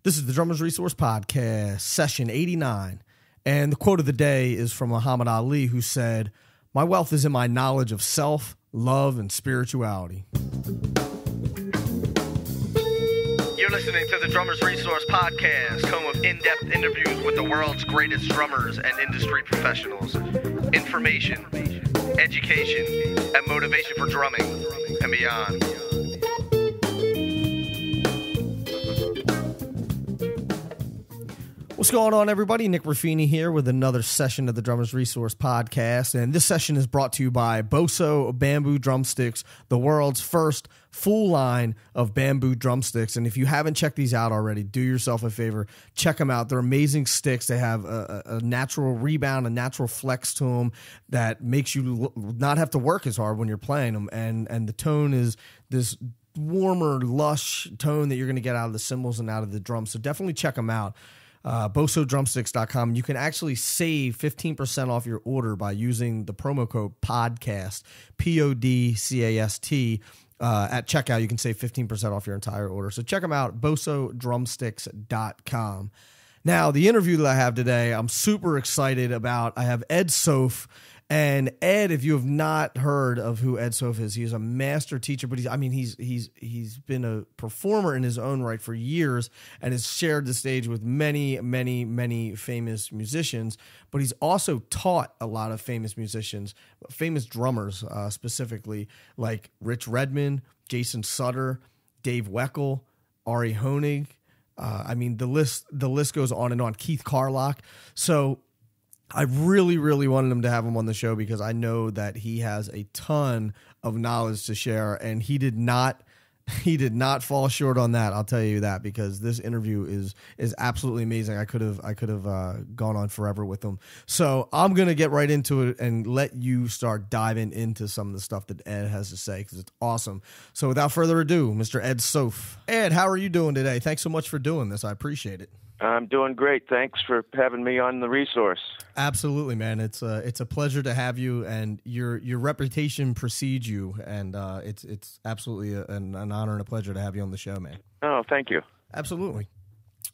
This is the Drummers Resource Podcast, session 89. And the quote of the day is from Muhammad Ali, who said, "My wealth is in my knowledge of self, love, and spirituality." You're listening to the Drummers Resource Podcast, home of in-depth interviews with the world's greatest drummers and industry professionals. Information, education, and motivation for drumming and beyond. What's going on, everybody? Nick Ruffini here with another session of the Drummers Resource Podcast. And this session is brought to you by Boso Bamboo Drumsticks, the world's first full line of bamboo drumsticks. And if you haven't checked these out already, do yourself a favor. Check them out. They're amazing sticks. They have a natural rebound, a natural flex to them that makes you not have to work as hard when you're playing them. And the tone is this warmer, lush tone that you're going to get out of the cymbals and out of the drums. So definitely check them out. BosoDrumsticks.com. You can actually save 15% off your order by using the promo code PODCAST, PODCAST. At checkout, you can save 15% off your entire order. So check them out, BosoDrumsticks.com. Now, the interview that I have today, I'm super excited about. I have Ed Soph. And Ed, if you have not heard of who Ed Soph is, he is a master teacher, but he's been a performer in his own right for years and has shared the stage with many, many, many famous musicians. But he's also taught a lot of famous musicians, famous drummers specifically, like Redmond, Jason Sutter, Dave Weckl, Ari Hoening. The list goes on and on. Keith Carlock. So I really, really wanted him to have him on the show because I know that he has a ton of knowledge to share, and he did not fall short on that. I'll tell you that, because this interview is absolutely amazing. I could have gone on forever with him. So I'm gonna get right into it and let you start diving into some of the stuff that Ed has to say, because it's awesome. So without further ado, Mr. Ed Soph. Ed, how are you doing today? Thanks so much for doing this. I appreciate it. I'm doing great. Thanks for having me on the resource. Absolutely, man. It's a pleasure to have you, and your reputation precedes you, and it's absolutely an honor and a pleasure to have you on the show, man. Oh, thank you. Absolutely.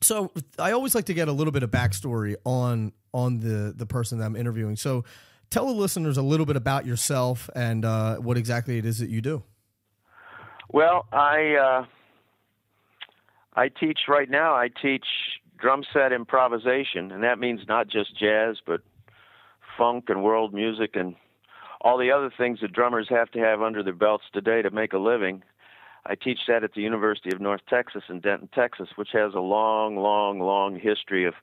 So I always like to get a little bit of backstory on the person that I'm interviewing. So tell the listeners a little bit about yourself and what exactly it is that you do. Well, I teach right now. I teach drum set improvisation, and that means not just jazz, but funk and world music and all the other things that drummers have to have under their belts today to make a living. I teach that at the University of North Texas in Denton, Texas, which has a long, long, long history of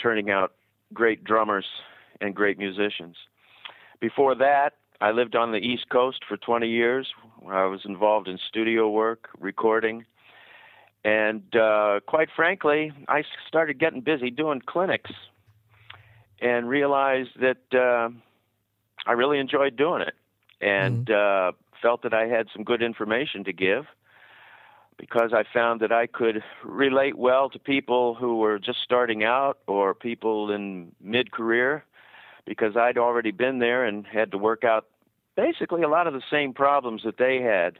turning out great drummers and great musicians. Before that, I lived on the East Coast for 20 years, where I was involved in studio work, recording. And quite frankly, I started getting busy doing clinics and realized that I really enjoyed doing it, and felt that I had some good information to give, because I found that I could relate well to people who were just starting out or people in mid-career, because I'd already been there and had to work out basically a lot of the same problems that they had.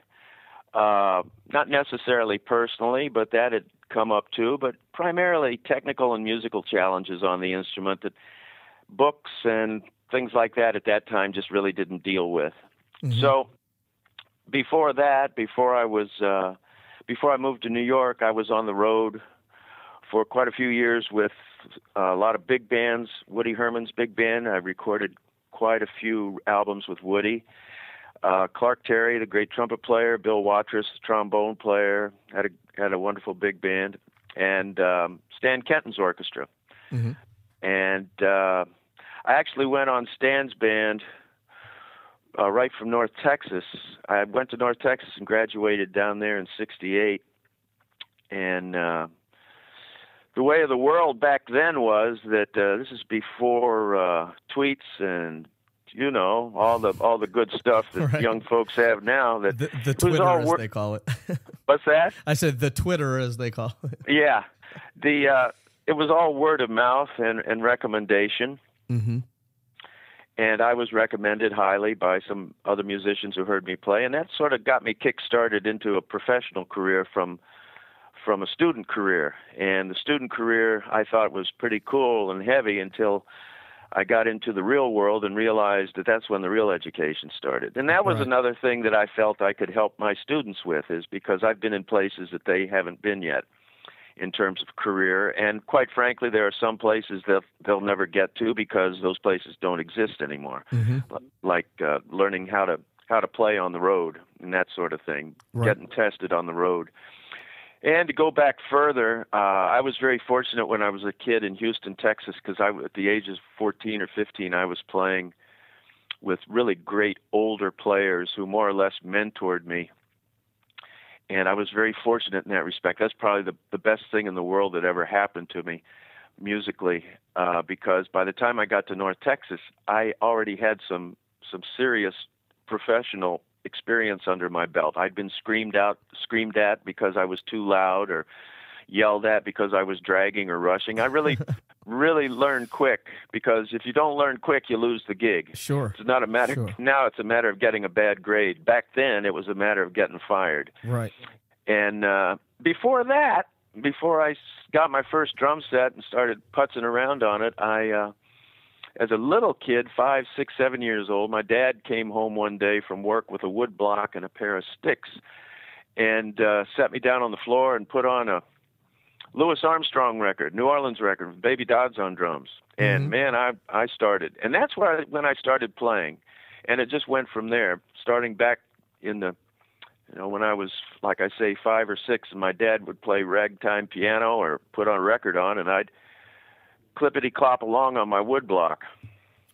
Not necessarily personally, but that had come up too, but primarily technical and musical challenges on the instrument that books and things like that at that time just really didn't deal with. Mm-hmm. So before that, before I moved to New York, I was on the road for quite a few years with a lot of big bands. Woody Herman's big band. I recorded quite a few albums with Woody. Clark Terry, the great trumpet player, Bill Watrous, the trombone player, had a wonderful big band, and Stan Kenton's orchestra. Mm-hmm. And I actually went on Stan's band right from North Texas. I went to North Texas and graduated down there in '68. And the way of the world back then was that this is before tweets and all the good stuff that right. Young folks have now. That the Twitter, as they call it. What's that? I said the Twitter, as they call it. Yeah, it was all word of mouth and recommendation. Mm-hmm. And I was recommended highly by some other musicians who heard me play, and that sort of got me kick-started into a professional career from from a student career. And the student career I thought was pretty cool and heavy until I got into the real world and realized that that's when the real education started. And that was Right. another thing that I felt I could help my students with, is because I've been in places that they haven't been yet in terms of career. And quite frankly, there are some places that they'll never get to because those places don't exist anymore, like learning how to play on the road and that sort of thing, Right. getting tested on the road. And to go back further, I was very fortunate when I was a kid in Houston, Texas, because at the age of 14 or 15, I was playing with really great older players who more or less mentored me. And I was very fortunate in that respect. That's probably the best thing in the world that ever happened to me musically, because by the time I got to North Texas, I already had some serious professional experience under my belt. I'd been screamed at because I was too loud, or yelled at because I was dragging or rushing. I really learned quick, because if you don't learn quick, you lose the gig. Sure. It's not a matter. Sure. Now it's a matter of getting a bad grade. Back then, it was a matter of getting fired. Right. And before that, before I got my first drum set and started putzing around on it, as a little kid, 5, 6, 7 years old, my dad came home one day from work with a wood block and a pair of sticks, and sat me down on the floor and put on a Louis Armstrong record, New Orleans record, with Baby Dodds on drums. And man, I started. And that's when I started playing. And it just went from there, starting back in the, when I was, like I say, 5 or 6, and my dad would play ragtime piano or put on a record on, and I'd clippity-clop along on my wood block.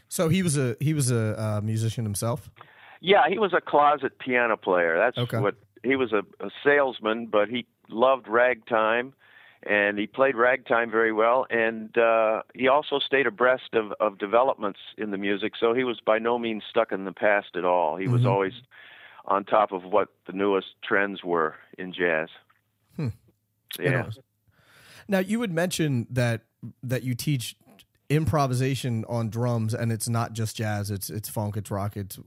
So he was a musician himself? Yeah, he was a closet piano player. That's okay. what he was, a salesman, but he loved ragtime, and he played ragtime very well. And he also stayed abreast of developments in the music, so he was by no means stuck in the past at all. He was always on top of what the newest trends were in jazz. Yeah. Now, you would mention that you teach improvisation on drums, and it's not just jazz, it's funk, it's rock, it's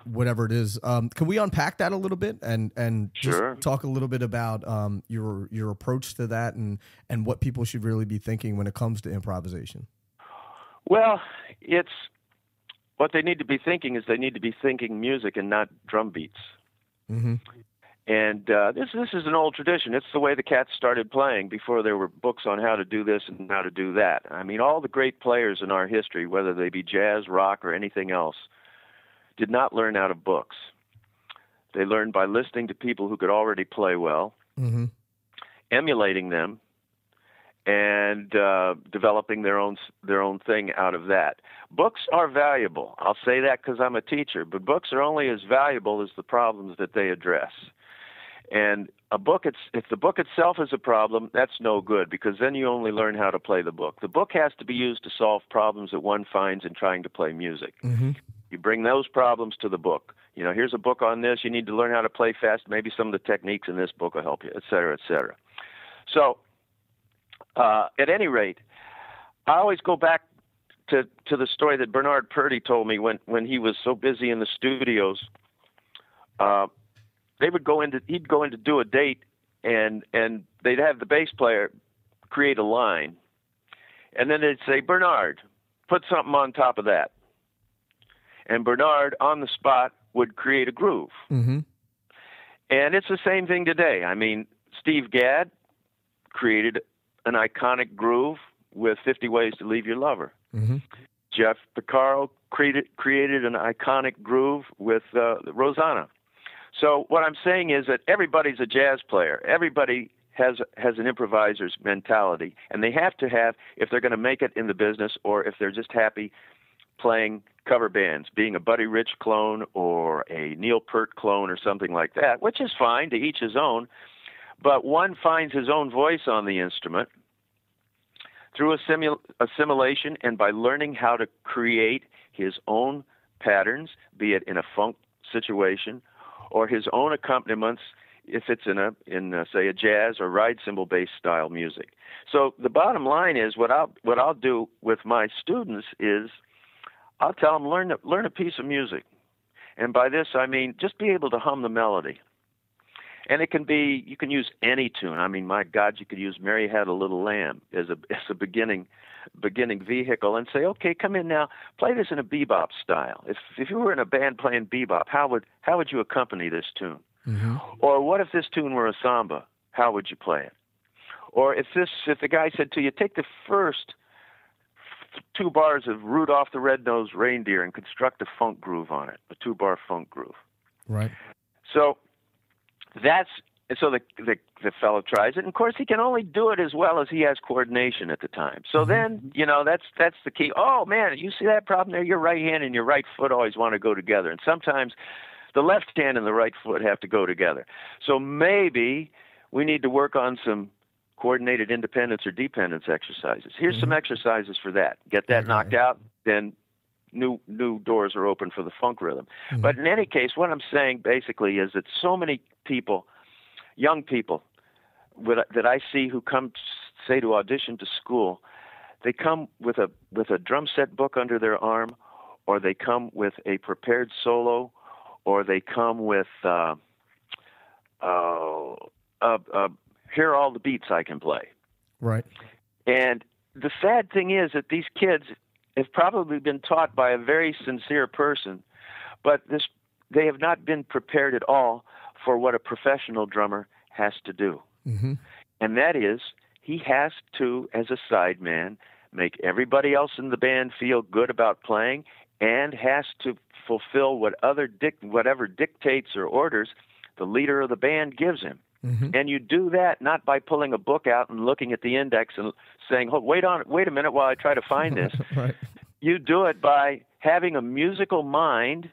whatever it is. Can we unpack that a little bit and Sure. just talk a little bit about your approach to that and what people should really be thinking when it comes to improvisation? Well, it's what they need to be thinking is they need to be thinking music and not drum beats. Mm-hmm. And this is an old tradition. It's the way the Cats started playing before there were books on how to do this and how to do that. I mean, all the great players in our history, whether they be jazz, rock, or anything else, did not learn out of books. They learned by listening to people who could already play well, emulating them, and developing their own thing out of that. Books are valuable. I'll say that because I'm a teacher, but books are only as valuable as the problems that they address. And if the book itself is a problem, that's no good, because then you only learn how to play the book. The book has to be used to solve problems that one finds in trying to play music. Mm-hmm. You bring those problems to the book. Here's a book on this. You need to learn how to play fast. Maybe some of the techniques in this book will help you, et cetera, et cetera. So, at any rate, I always go back to the story that Bernard Purdy told me when he was so busy in the studios. He'd go in to do a date, and they'd have the bass player create a line, and then they'd say, "Bernard, put something on top of that." And Bernard, on the spot, would create a groove. Mm-hmm. And it's the same thing today. I mean, Steve Gadd created an iconic groove with 50 Ways to Leave Your Lover. Mm-hmm. Jeff Porcaro created an iconic groove with Rosanna. So what I'm saying is that everybody's a jazz player. Everybody has an improviser's mentality, and they have to have, if they're going to make it in the business, or if they're just happy playing cover bands, being a Buddy Rich clone or a Neil Peart clone or something like that, which is fine, to each his own. But one finds his own voice on the instrument through assimilation and by learning how to create his own patterns, be it in a funk situation or his own accompaniments if it's in say a jazz or ride cymbal based style music. So the bottom line is what I'll do with my students is I'll tell them learn a piece of music, and by this I mean just be able to hum the melody. And it can be, you can use any tune. I mean, my God, you could use Mary Had a Little Lamb as a beginning vehicle and say, okay, come in now, play this in a bebop style. If you were in a band playing bebop, how would you accompany this tune? Mm-hmm. Or what if this tune were a samba? How would you play it? Or if the guy said to you, take the first 2 bars of Rudolph the Red-Nosed Reindeer and construct a funk groove on it, a 2-bar funk groove. Right. So the fellow tries it, and of course he can only do it as well as he has coordination at the time. So then, that's the key. Oh man, you see that problem there? Your right hand and your right foot always want to go together, and sometimes the left hand and the right foot have to go together. So maybe we need to work on some coordinated independence or dependence exercises. Here's some exercises for that. Get that knocked out, then new doors are open for the funk rhythm. Mm-hmm. But in any case, what I'm saying basically is that so many people, young people that I see who come, say, to audition to school, they come with a drum set book under their arm, or they come with a prepared solo, or they come with here are all the beats I can play. Right. And the sad thing is that these kids have probably been taught by a very sincere person, but they have not been prepared at all for what a professional drummer has to do. Mm-hmm. And that is, he has to, as a sideman, make everybody else in the band feel good about playing, and has to fulfill whatever dictates or orders the leader of the band gives him. Mm-hmm. And you do that not by pulling a book out and looking at the index and saying, oh, wait a minute while I try to find this. Right. You do it by having a musical mind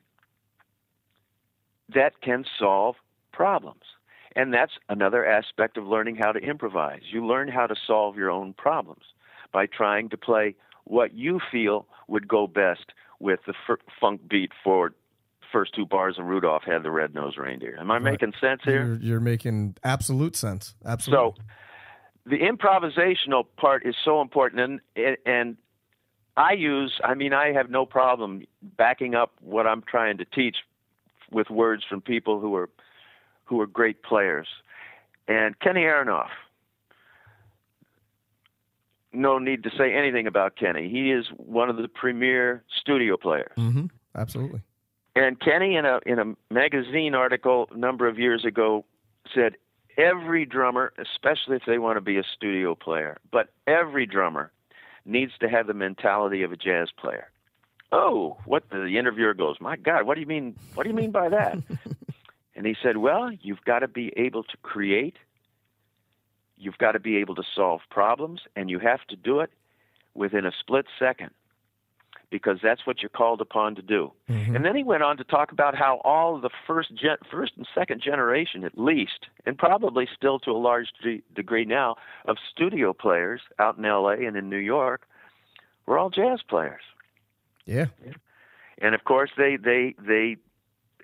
that can solve problems. And that's another aspect of learning how to improvise. You learn how to solve your own problems by trying to play what you feel would go best with the funk beat for first 2 bars of Rudolph Had the Red-Nosed Reindeer. Am I making sense here? You're making absolute sense. Absolutely. So the improvisational part is so important, and I have no problem backing up what I'm trying to teach with words from people who are great players. And Kenny Aronoff, no need to say anything about Kenny. He is one of the premier studio players. Mm-hmm. Absolutely. And Kenny, in a magazine article a number of years ago, said every drummer, especially if they want to be a studio player, but every drummer needs to have the mentality of a jazz player. Oh, what the interviewer goes, my God, what do you mean? What do you mean by that? And he said, well, you've got to be able to create, you've got to be able to solve problems, and you have to do it within a split second, because that's what you're called upon to do. Mm-hmm. And then he went on to talk about how all the first and second generation, at least, and probably still to a large degree now, of studio players out in L.A. and in New York were all jazz players. Yeah. And, of course, they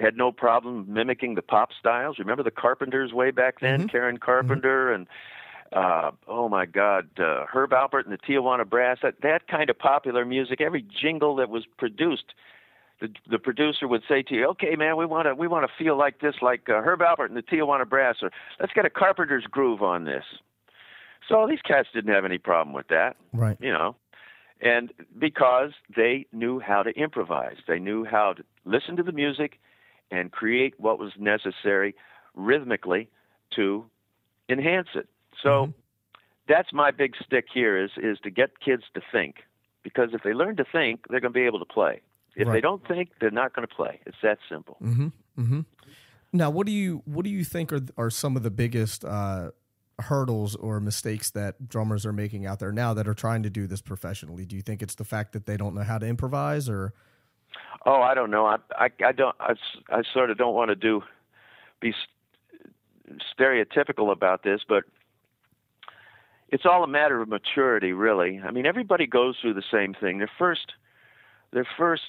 had no problem mimicking the pop styles. Remember the Carpenters way back then? Mm-hmm. Karen Carpenter and oh my God, Herb Alpert and the Tijuana Brass, that kind of popular music, every jingle that was produced, the producer would say to you, okay, man, we want to feel like this, like Herb Alpert and the Tijuana Brass, or let's get a Carpenter's groove on this. So these cats didn't have any problem with that, right? And because they knew how to improvise, they knew how to listen to the music and create what was necessary rhythmically to enhance it. So that's my big stick here is to get kids to think, because if they learn to think, they're going to be able to play. If they don't think, they're not going to play. It's that simple. Mm-hmm. Mm-hmm. Now, what do you think are some of the biggest hurdles or mistakes that drummers are making out there now that are trying to do this professionally? Do you think it's the fact that they don't know how to improvise, or? Oh, I don't know. I sort of don't want to be stereotypical about this, but it's all a matter of maturity, really. I mean, everybody goes through the same thing. Their first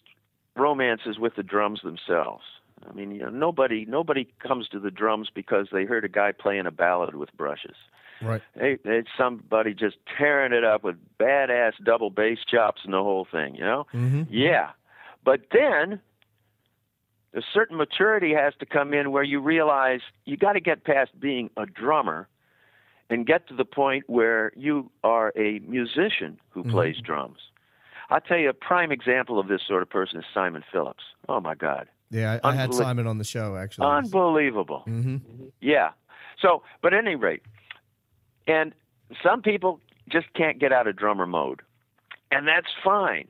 romance is with the drums themselves. I mean, nobody comes to the drums because they heard a guy playing a ballad with brushes. Right. It's somebody just tearing it up with badass double bass chops and the whole thing, Mm-hmm. Yeah. But then A certain maturity has to come in where you realize you got to get past being a drummer and get to the point where you are a musician who plays drums. I'll tell you a prime example of this sort of person is Simon Phillips. Oh, my God. Yeah, I had Simon on the show, actually. Unbelievable. Yeah. So, but at any rate, and some people just can't get out of drummer mode, and that's fine.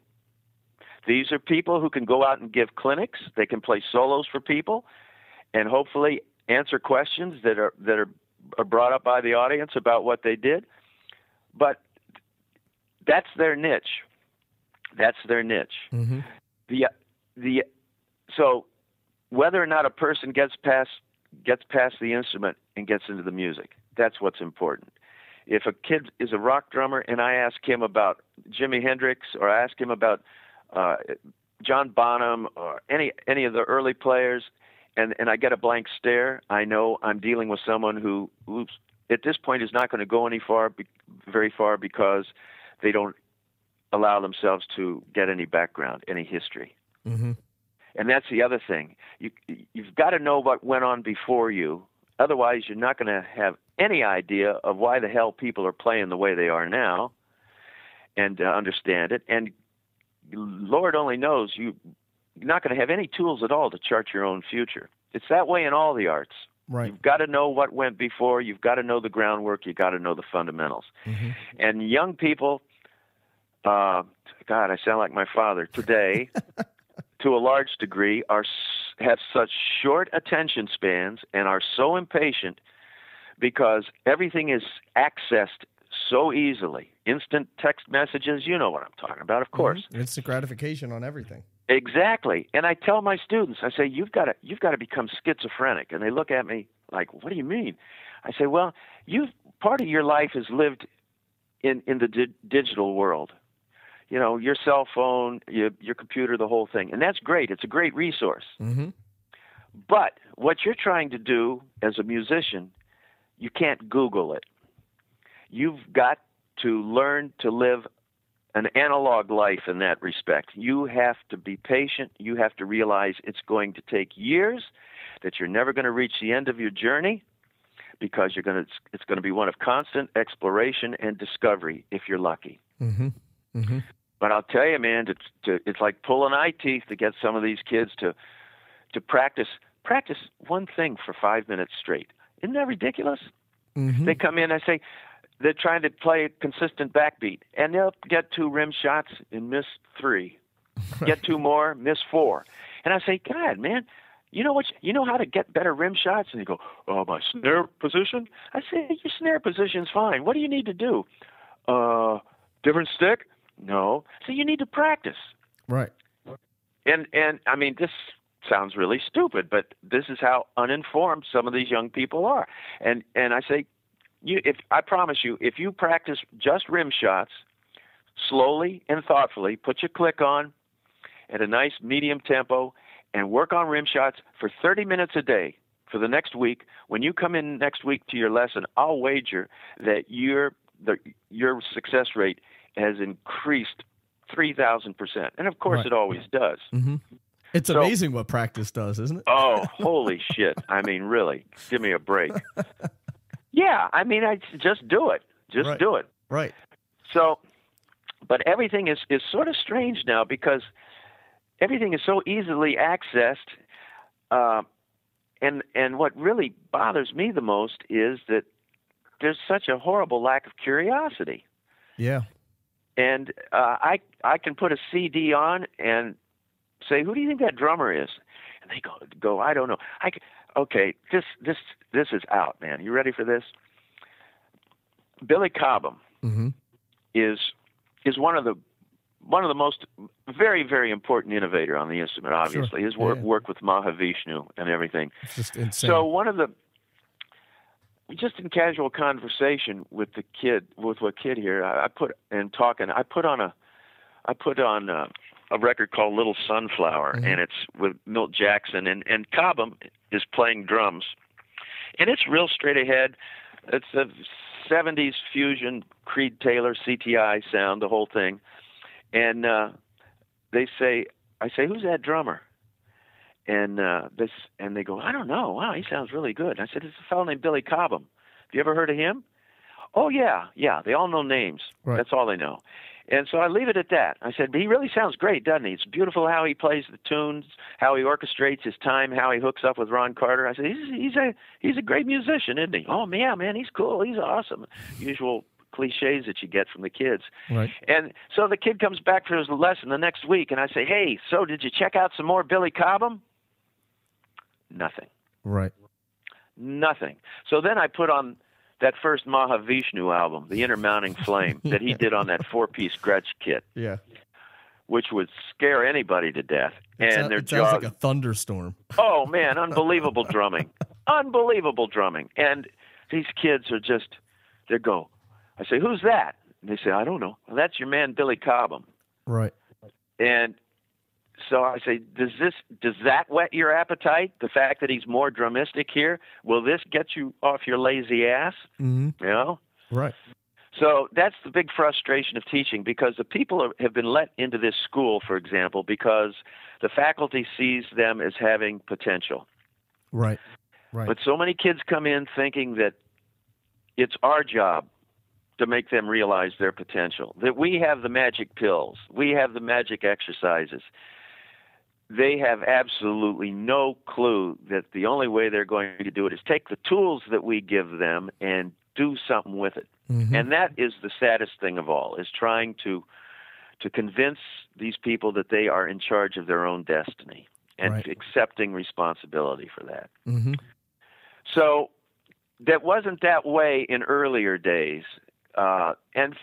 These are people who can go out and give clinics. They can play solos for people and hopefully answer questions that are brought up by the audience about what they did. But that's their niche. That's their niche. So whether or not a person gets past the instrument and gets into the music, that's what's important. If a kid is a rock drummer and I ask him about Jimi Hendrix, or I ask him about John Bonham or any of the early players, and I get a blank stare, I know I'm dealing with someone who at this point is not going to go very far because they don't allow themselves to get any background, any history. And that's the other thing. You've got to know what went on before you. Otherwise, you're not going to have any idea of why the hell people are playing the way they are now and understand it. And Lord only knows you're not going to have any tools at all to chart your own future. It's that way in all the arts. Right. You've got to know what went before. You've got to know the groundwork. You've got to know the fundamentals. And young people, God, I sound like my father today, to a large degree, have such short attention spans and are so impatient because everything is accessed so easily. Instant text messages, you know what I'm talking about, of course. Instant gratification on everything. Exactly. And I tell my students, I say, you've got to become schizophrenic. And they look at me like, what do you mean? I say, well, part of your life is lived in the digital world. You know, your cell phone, your computer, the whole thing. And that's great. It's a great resource. But what you're trying to do as a musician, you can't Google it. You've got to learn to live an analog life in that respect. You have to be patient. You have to realize it's going to take years, that you're never going to reach the end of your journey, because it's going to be one of constant exploration and discovery if you're lucky. But I'll tell you, man, it's like pulling eye teeth to get some of these kids to practice one thing for 5 minutes straight. Isn't that ridiculous? They come in, I say, they're trying to play a consistent backbeat, and they'll get 2 rim shots and miss 3. Get 2 more, miss 4. And I say, God, man, you know how to get better rim shots? And they go, oh, my snare position? I say, your snare position's fine. What do you need to do? Different stick? No. So you need to practice. Right. And I mean, this sounds really stupid, but this is how uninformed some of these young people are. And I say, I promise you, if you practice just rim shots slowly and thoughtfully, put your click on at a nice medium tempo and work on rim shots for 30 minutes a day for the next week, when you come in next week to your lesson, I'll wager that your success rate has increased 3,000%. And of course, it always does. It's amazing what practice does, isn't it? Oh, holy shit. I mean, really, give me a break. Yeah, I mean, I just do it. Just do it. Right. So, but everything is sort of strange now because everything is so easily accessed. And what really bothers me the most is that there's such a horrible lack of curiosity. Yeah. And I can put a CD on and say, who do you think that drummer is? And they go, I don't know. Okay, this is out, man. You ready for this? Billy Cobham is one of the most very, very important innovator on the instrument. Obviously, his work with Mahavishnu and everything. It's just insane. So just in casual conversation with a kid here, I put on a record called Little Sunflower, and it's with Milt Jackson, and Cobham is playing drums, and it's real straight ahead. It's a 70s fusion Creed Taylor CTI sound, the whole thing. And I say, who's that drummer? And they go, I don't know. Wow, he sounds really good. I said, it's a fellow named Billy Cobham. Have you ever heard of him? Oh, yeah. They all know names. Right. That's all they know. And so I leave it at that. I said, but he really sounds great, doesn't he? It's beautiful how he plays the tunes, how he orchestrates his time, how he hooks up with Ron Carter. I said, he's a great musician, isn't he? Oh, yeah, man, he's cool. He's awesome. Usual cliches that you get from the kids. Right. And so the kid comes back for his lesson the next week, and I say, hey, so did you check out some more Billy Cobham? Nothing. Right. Nothing. So then I put on that first Mahavishnu album, The Intermounting Flame, that he did on that 4-piece Gretsch kit. Yeah. Which would scare anybody to death. And it sounds like a thunderstorm. Oh, man, unbelievable drumming. Unbelievable drumming. And these kids are just, they go, I say, who's that? And they say, I don't know. Well, that's your man, Billy Cobham. Right. And so I say, does that whet your appetite? The fact that he's more drumistic here? Will this get you off your lazy ass? Mm-hmm. You know? Right. So that's the big frustration of teaching, because the people have been let into this school, for example, because the faculty sees them as having potential. Right. Right. But so many kids come in thinking that it's our job to make them realize their potential, that we have the magic pills, we have the magic exercises. They have absolutely no clue that the only way they're going to do it is take the tools that we give them and do something with it. Mm-hmm. And that is the saddest thing of all, is trying to convince these people that they are in charge of their own destiny and right. accepting responsibility for that. Mm-hmm. So that wasn't that way in earlier days, and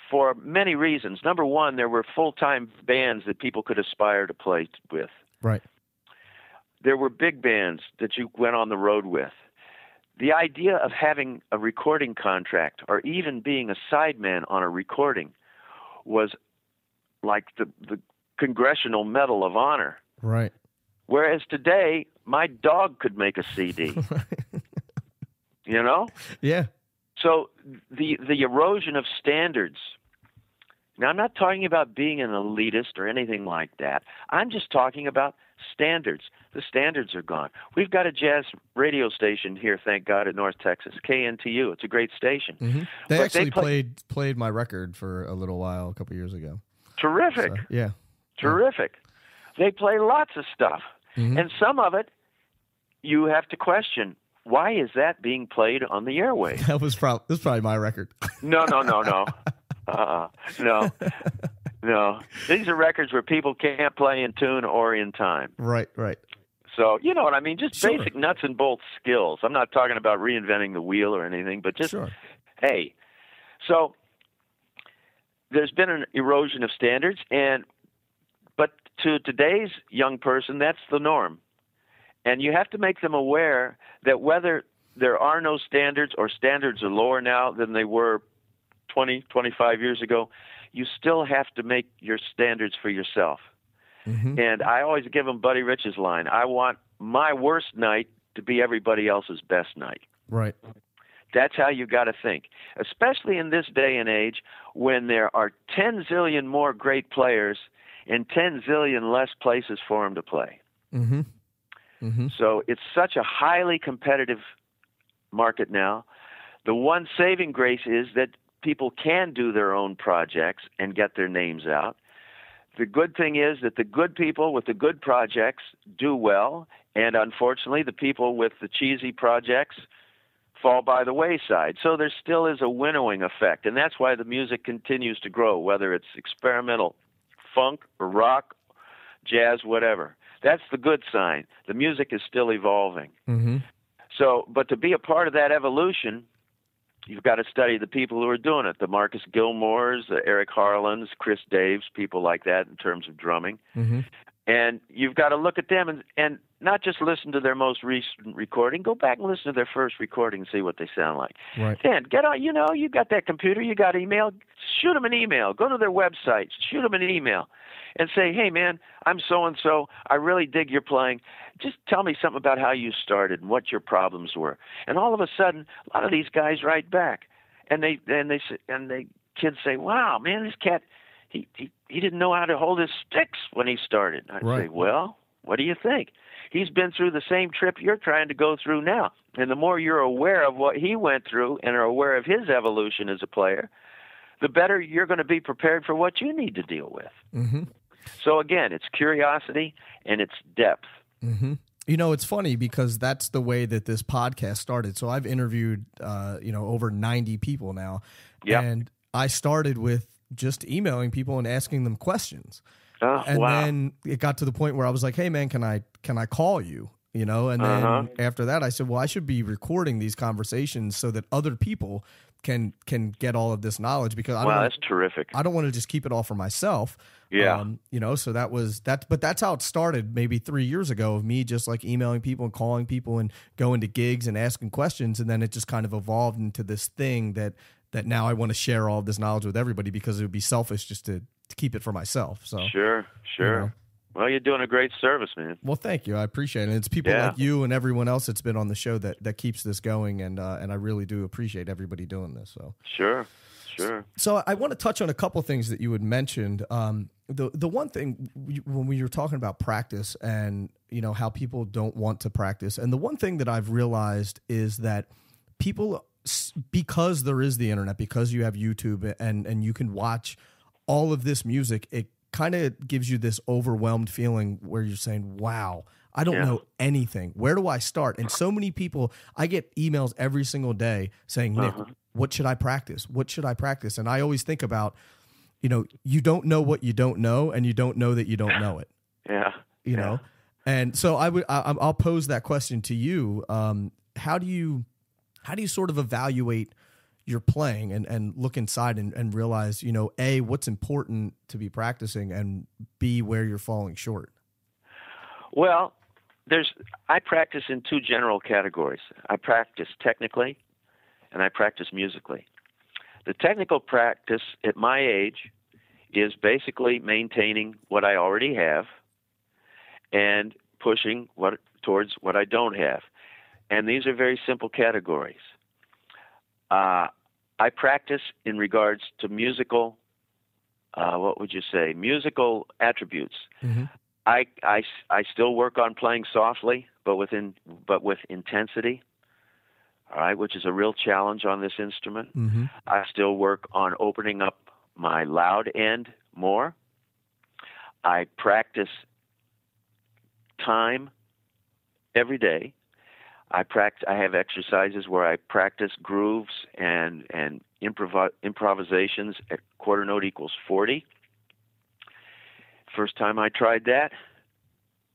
for many reasons. Number one, there were full-time bands that people could aspire to play with. Right. There were big bands that you went on the road with. The idea of having a recording contract or even being a sideman on a recording was like the Congressional Medal of Honor. Right. Whereas today, my dog could make a CD. You know? Yeah. So the erosion of standards. Now, I'm not talking about being an elitist or anything like that. I'm just talking about standards. The standards are gone. We've got a jazz radio station here, thank God, at North Texas, KNTU. It's a great station. Mm-hmm. They actually played my record for a little while a couple years ago. Terrific. So, yeah. Terrific. Yeah. They play lots of stuff. Mm-hmm. And some of it you have to question. Why is that being played on the airwaves? That was probably my record. No. No. These are records where people can't play in tune or in time. Right. So, you know what I mean? Just sure. basic nuts and bolts skills. I'm not talking about reinventing the wheel or anything, but just, sure. Hey. So there's been an erosion of standards, but to today's young person, that's the norm. And you have to make them aware that whether there are no standards or standards are lower now than they were 20, 25 years ago, you still have to make your standards for yourself. Mm-hmm. And I always give them Buddy Rich's line, I want my worst night to be everybody else's best night. Right. That's how you got to think, especially in this day and age when there are 10 zillion more great players and 10 zillion less places for them to play. Mm-hmm. Mm-hmm. So it's such a highly competitive market now. The one saving grace is that people can do their own projects and get their names out. The good thing is that the good people with the good projects do well, and unfortunately the people with the cheesy projects fall by the wayside. So there still is a winnowing effect, and that's why the music continues to grow, whether it's experimental funk or rock, jazz, whatever. That's the good sign. The music is still evolving. Mm-hmm. So, but to be a part of that evolution, you've got to study the people who are doing it, the Marcus Gilmores, the Eric Harlans, Chris Daves, people like that in terms of drumming. Mm-hmm. And you've got to look at them and not just listen to their most recent recording. Go back and listen to their first recording and see what they sound like. Right. Then get on, you got that computer, you got email, shoot them an email. Go to their website, shoot them an email. And say, hey, man, I'm so-and-so. I really dig your playing. Just tell me something about how you started and what your problems were. And all of a sudden, a lot of these guys write back, and the kids say, wow, man, this cat, he didn't know how to hold his sticks when he started. I'd say, well, What do you think? He's been through the same trip you're trying to go through now. And the more you're aware of what he went through and are aware of his evolution as a player, the better you're going to be prepared for what you need to deal with. Mm-hmm. So again, it's curiosity and it's depth. Mm-hmm. You know, it's funny because that's the way that this podcast started. So I've interviewed, over 90 people now. Yep. And I started with just emailing people and asking them questions. Oh, and wow. then it got to the point where I was like, hey, man, can I call you? You know, and then after that, I said, well, I should be recording these conversations so that other people can get all of this knowledge, because that's terrific. I don't want to just keep it all for myself. Yeah. So but that's how it started maybe 3 years ago, of me just like emailing people and calling people and going to gigs and asking questions. And then it just kind of evolved into this thing that now I want to share all of this knowledge with everybody, because it would be selfish just to keep it for myself. So Sure. You know. Well, you're doing a great service, man. Well, thank you. I appreciate it. And it's people like you and everyone else that's been on the show that keeps this going, and I really do appreciate everybody doing this. So Sure. So I want to touch on a couple things that you had mentioned. The one thing when we were talking about practice and how people don't want to practice, and the one thing that I've realized is that people, because there is the internet, because you have YouTube and you can watch all of this music, it kind of gives you this overwhelmed feeling where you're saying, wow, I don't know anything. Where do I start? And so many people, I get emails every single day saying, Nick, what should I practice? What should I practice? And I always think about, you don't know what you don't know, and you don't know that you don't know it. Yeah. You know? And so I'll pose that question to you. How do you sort of evaluate your playing and look inside and realize, A, what's important to be practicing, and B, where you're falling short? Well, I practice in two general categories. I practice technically and I practice musically. The technical practice at my age is basically maintaining what I already have and pushing towards what I don't have. And these are very simple categories. I practice in regards to musical, musical attributes. Mm-hmm. I still work on playing softly, but with intensity. All right, which is a real challenge on this instrument. Mm-hmm. I still work on opening up my loud end more. I practice time every day. I have exercises where I practice grooves and improvisations at quarter note equals 40. First time I tried that,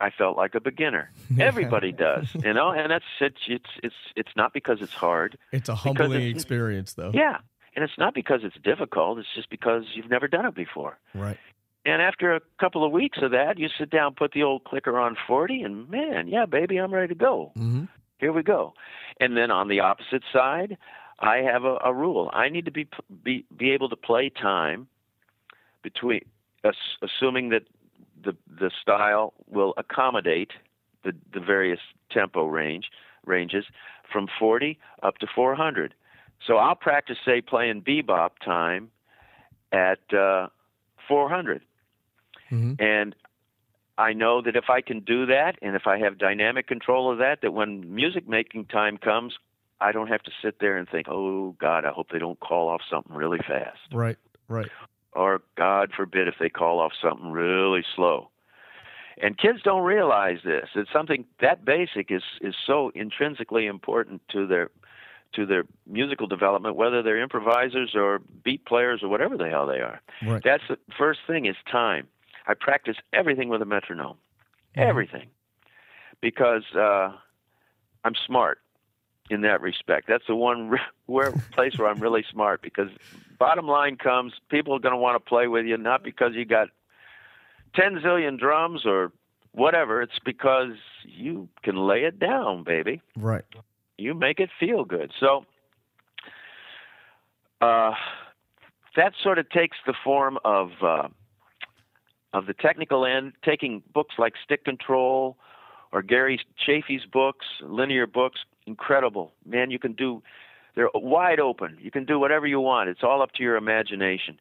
I felt like a beginner. Everybody does, and that's it's not because it's hard. It's a humbling experience, though. Yeah, and it's not because it's difficult. It's just because you've never done it before. Right. And after a couple of weeks of that, you sit down, put the old clicker on 40, and man, yeah, baby, I'm ready to go. Mm-hmm. Here we go. And then on the opposite side, I have a rule. I need to be able to play time between, assuming that the style will accommodate the various tempo ranges from 40 up to 400. So I'll practice, say, playing bebop time at 400. Mm-hmm. And I know that if I can do that, and if I have dynamic control of that when music making time comes, I don't have to sit there and think, oh, God, I hope they don't call off something really fast. Right. Or, God forbid, if they call off something really slow. And kids don't realize this. It's something that basic is so intrinsically important to their musical development, whether they're improvisers or beat players or whatever the hell they are. Right. That's the first thing is time. I practice everything with a metronome, everything, because I'm smart in that respect. That's the one place where I'm really smart, because bottom line comes, people are going to want to play with you, not because you got 10 zillion drums or whatever. It's because you can lay it down, baby. Right. You make it feel good. So that sort of takes the form of the technical end, taking books like Stick Control or Gary Chafee's books, linear books, incredible. Man, you can do They're wide open. You can do whatever you want. It's all up to your imagination.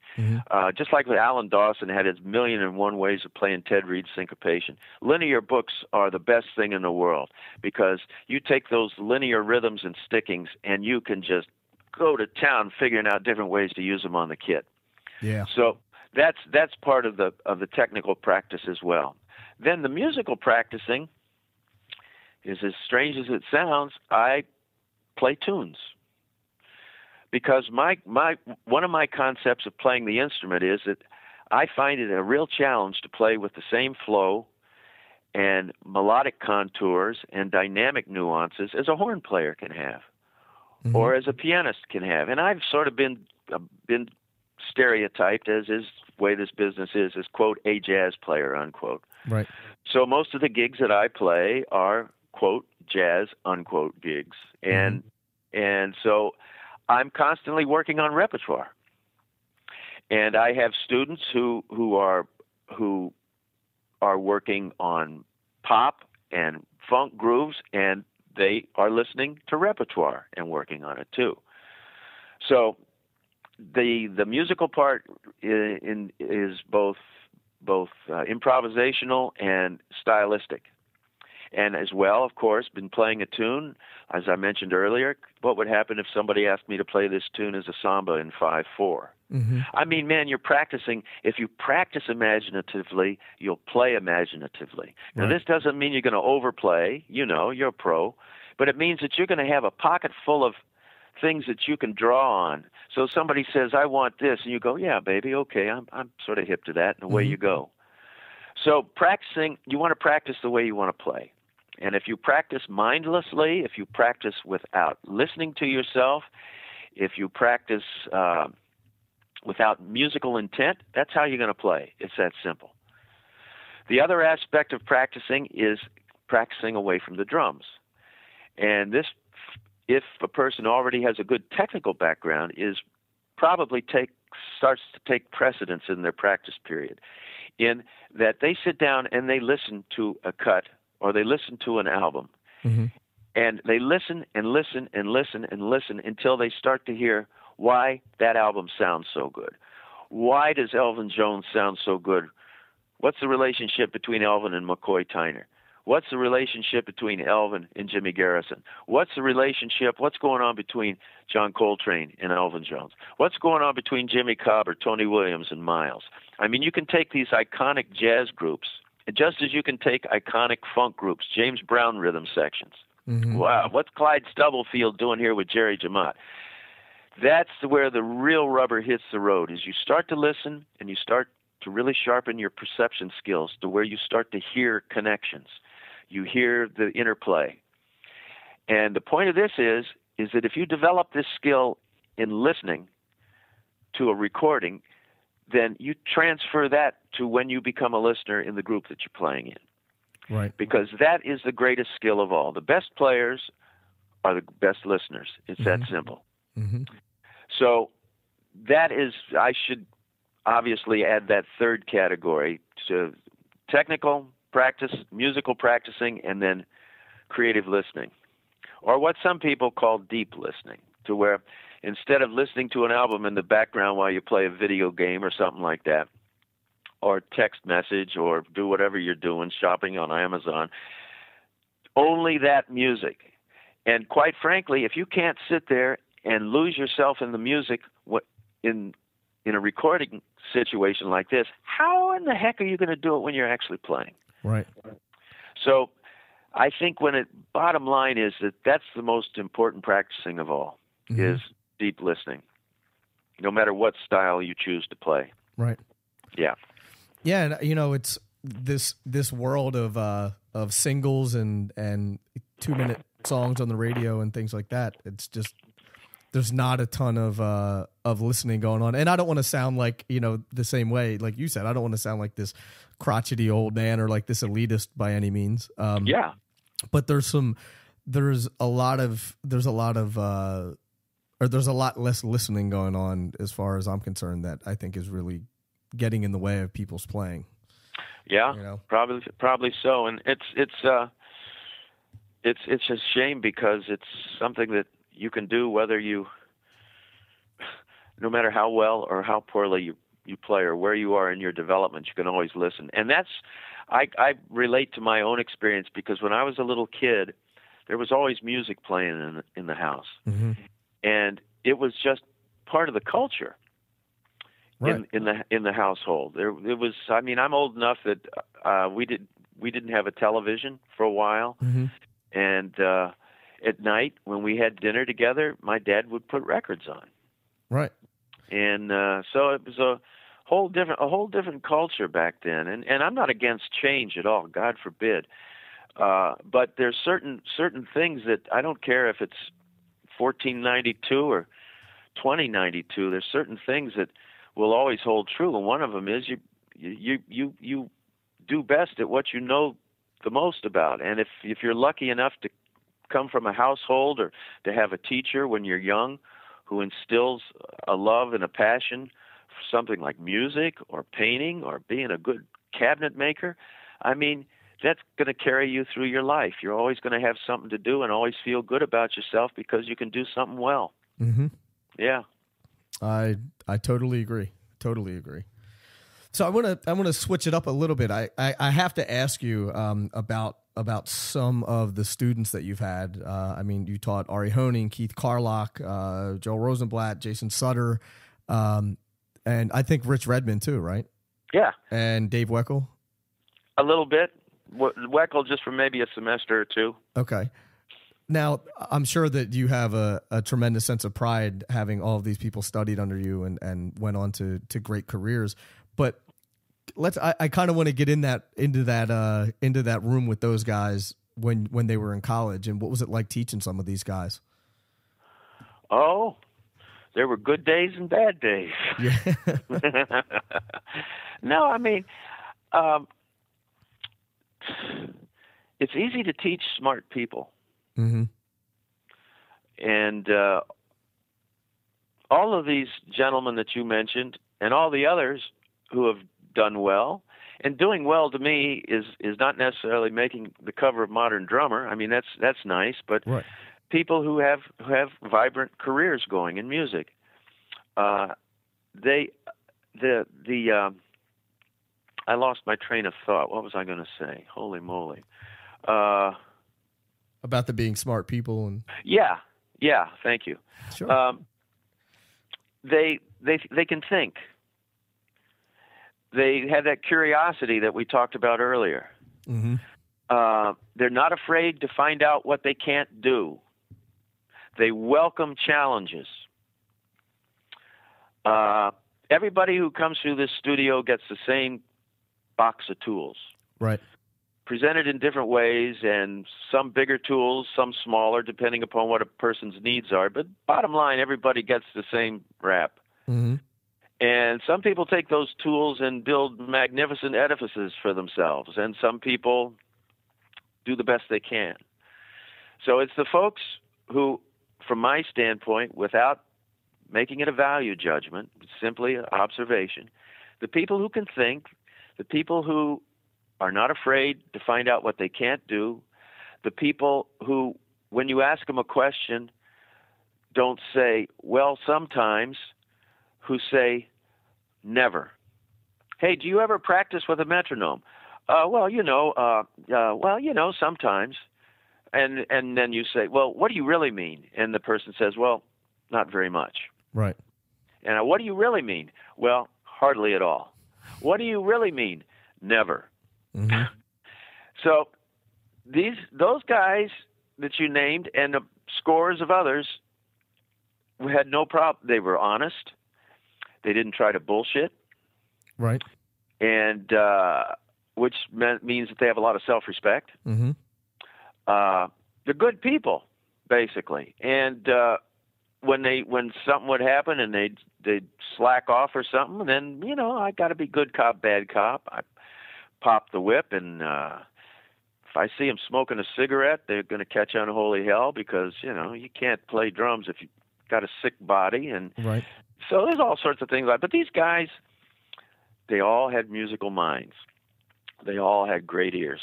Just like with Alan Dawson had his 1,000,001 ways of playing Ted Reed's syncopation. Linear books are the best thing in the world because you take those linear rhythms and stickings and you can just go to town figuring out different ways to use them on the kit. Yeah. So that's part of the technical practice as well. Then the musical practicing is, as strange as it sounds, I play tunes. Because one of my concepts of playing the instrument is that I find it a real challenge to play with the same flow and melodic contours and dynamic nuances as a horn player can have, or as a pianist can have. And I've sort of been stereotyped as is the way this business is, as, quote, a jazz player, unquote. Right. So most of the gigs that I play are, quote, jazz, unquote, gigs. And so I'm constantly working on repertoire, and I have students who are working on pop and funk grooves, and they are listening to repertoire and working on it too. So the musical part is both improvisational and stylistic. And as well, of course, been playing a tune. As I mentioned earlier, what would happen if somebody asked me to play this tune as a samba in 5/4? I mean, man, you're practicing. If you practice imaginatively, you'll play imaginatively. Now, this doesn't mean you're going to overplay. You know, you're a pro. But it means that you're going to have a pocket full of things that you can draw on. So somebody says, I want this, and you go, yeah, baby, okay, I'm sort of hip to that, and away you go. So practicing, you want to practice the way you want to play. And if you practice mindlessly, if you practice without listening to yourself, if you practice without musical intent, that's how you're going to play. It's that simple. The other aspect of practicing is practicing away from the drums. And this, if a person already has a good technical background, is probably starts to take precedence in their practice period, in that they sit down and they listen to a cut or they listen to an album, and they listen and listen and listen and listen until they start to hear why that album sounds so good. Why does Elvin Jones sound so good? What's the relationship between Elvin and McCoy Tyner? What's the relationship between Elvin and Jimmy Garrison? What's going on between John Coltrane and Elvin Jones? What's going on between Jimmy Cobb or Tony Williams and Miles? I mean, you can take these iconic jazz groups, just as you can take iconic funk groups, James Brown rhythm sections. Wow, what's Clyde Stubblefield doing here with Jerry Jemmott? That's where the real rubber hits the road, is you start to listen and you start to really sharpen your perception skills to where you start to hear connections. You hear the interplay. And the point of this is that if you develop this skill in listening to a recording, then you transfer that to when you become a listener in the group that you're playing in. Right. Because that is the greatest skill of all. The best players are the best listeners. It's that simple. So that is, I should obviously add that third category to technical practice, musical practicing, and then creative listening, or what some people call deep listening, to where instead of listening to an album in the background while you play a video game or something like that, or text message, or do whatever you're doing, shopping on Amazon, only that music. And quite frankly, if you can't sit there and lose yourself in the music in a recording situation like this, how in the heck are you going to do it when you're actually playing? Right. So I think bottom line is that's the most important practicing of all, is deep listening, no matter what style you choose to play. Right. Yeah. Yeah, and it's this world of singles and 2-minute songs on the radio and things like that. It's just, there's not a ton of listening going on. And I don't want to sound like, the same way, like you said, I don't want to sound like this crotchety old man or like this elitist by any means. But there's a lot less listening going on as far as I'm concerned that I think is really getting in the way of people's playing. Yeah, probably so. And it's a shame because it's something that, you can do, no matter how well or how poorly you play or where you are in your development, you can always listen. And I relate to my own experience, because when I was a little kid, there was always music playing in the house. Mm-hmm. And it was just part of the culture. Right. in the household. It was. I mean, I'm old enough that we didn't have a television for a while, Mm-hmm. and at night when we had dinner together, my dad would put records on, Right. and so it was a whole different culture back then. And I'm not against change at all. God forbid. But there's certain things that I don't care if it's 1492 or 2092. There's certain things that will always hold true, and one of them is you do best at what you know the most about. And if you're lucky enough to come from a household or to have a teacher when you're young who instills a love and a passion for something like music or painting or being a good cabinet maker, I mean, that's going to carry you through your life. You're always going to have something to do and always feel good about yourself because you can do something well. Mm-hmm. Yeah. I totally agree. Totally agree. So I want to switch it up a little bit. I have to ask you about some of the students that you've had. I mean, you taught Ari Hoening, Keith Carlock, Joel Rosenblatt, Jason Sutter, and I think Rich Redmond too, right? Yeah. And Dave Weckl? A little bit. Weckl just for maybe a semester or two. Okay. Now, I'm sure that you have a tremendous sense of pride having all of these people studied under you and went on to great careers. But I kind of want to get into that room with those guys when they were in college, and what was it like teaching some of these guys? Oh, there were good days and bad days. Yeah. No, I mean, it's easy to teach smart people. Mm-hmm. And all of these gentlemen that you mentioned and all the others who have done well, and doing well to me is not necessarily making the cover of Modern Drummer. I mean, that's nice, but Right. people who have vibrant careers going in music, I lost my train of thought. What was I going to say? Holy moly. About the being smart people and Yeah, thank you. sure. They can think. They have that curiosity that we talked about earlier. Mm-hmm. They're not afraid to find out what they can't do. They welcome challenges. Everybody who comes through this studio gets the same box of tools. Right. Presented in different ways, and some bigger tools, some smaller, depending upon what a person's needs are. But bottom line, everybody gets the same rap. Mm-hmm. And some people take those tools and build magnificent edifices for themselves, and some people do the best they can. So it's the folks who, from my standpoint, without making it a value judgment, simply an observation, the people who can think, the people who are not afraid to find out what they can't do, the people who, when you ask them a question, don't say, well, sometimes, who say, never. Hey, do you ever practice with a metronome? Well, sometimes. And then you say, well, what do you really mean? And the person says, well, not very much. Right. And what do you really mean? Well, hardly at all. What do you really mean? Never. Mm-hmm. So those guys that you named and the scores of others had no problem. They were honest. They didn't try to bullshit. Right. And which means that they have a lot of self-respect. Mm-hmm. They're good people, basically. And when something would happen and they'd slack off or something, then I got to be good cop, bad cop. I pop the whip, and if I see them smoking a cigarette, they're going to catch unholy hell because you can't play drums if you've got a sick body. And right. so there's all sorts of things like. But these guys, they all had musical minds. They all had great ears.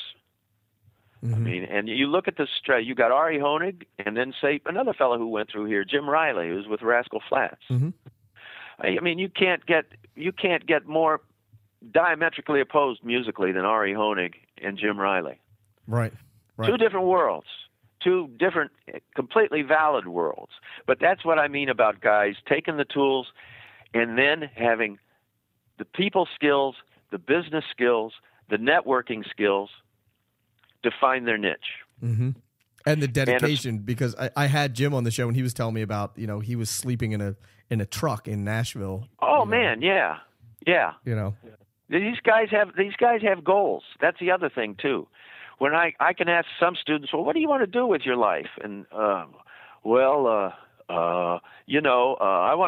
I mean, and you look at the you got Ari Hoening, and then say another fellow who went through here, Jim Riley, who's with Rascal Flatts. I mean, you can't get more diametrically opposed musically than Ari Hoening and Jim Riley. Right. Two different worlds, two different, completely valid worlds. But that's what I mean about guys taking the tools and then having the people skills, the business skills, the networking skills to find their niche. And the dedication, because I had Jim on the show and he was telling me about, he was sleeping in a truck in Nashville. Oh man, yeah. These guys have goals. That's the other thing too. When I can ask some students, well, what do you want to do with your life? And I want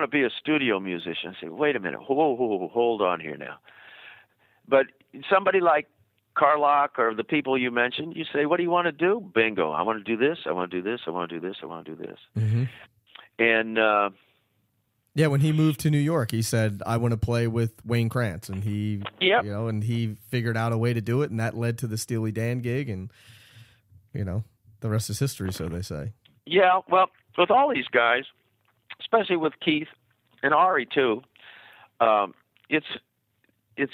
to be a studio musician. I say, wait a minute, hold on here now. But somebody like Carlock or the people you mentioned, you say, what do you want to do? Bingo. I want to do this. I want to do this. I want to do this. I want to do this. And when he moved to New York, he said, I want to play with Wayne Krantz, and he and he figured out a way to do it, and that led to the Steely Dan gig, and the rest is history, so they say. Yeah, well, with all these guys, especially with Keith and Ari too, it's